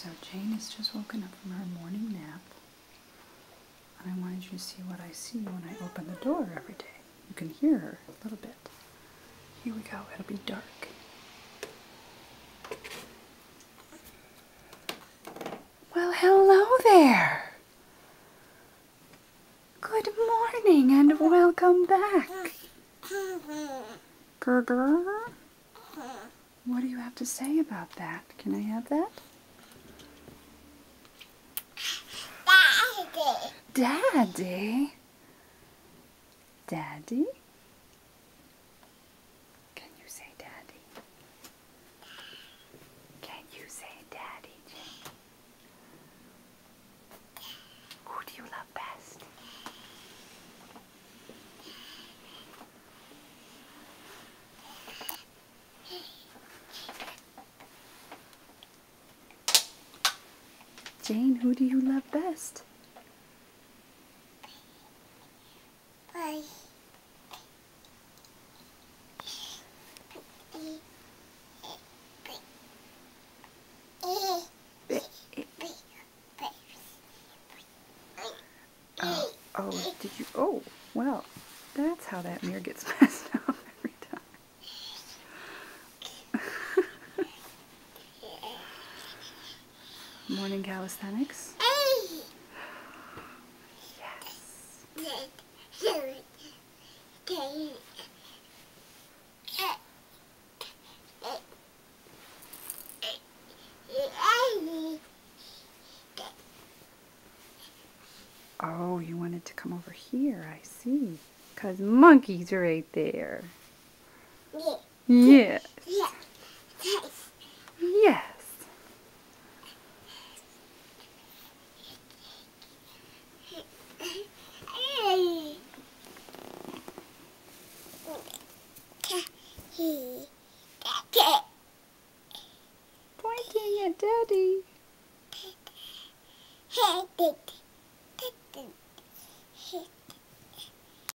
So Jane has just woken up from her morning nap, and I wanted you to see what I see when I open the door every day. You can hear her a little bit. Here we go. It'll be dark. Well, hello there. Good morning and welcome back. Grr. What do you have to say about that? Can I have that? Daddy? Daddy? Can you say Daddy? Can you say Daddy, Jane? Who do you love best? Jane, who do you love best? Oh, did you? Oh, well, that's how that mirror gets messed up every time. Morning calisthenics. Yes. Oh, you wanted to come over here, I see. 'Cause Monkey's right there. Yes. Yes. Pointing at Daddy.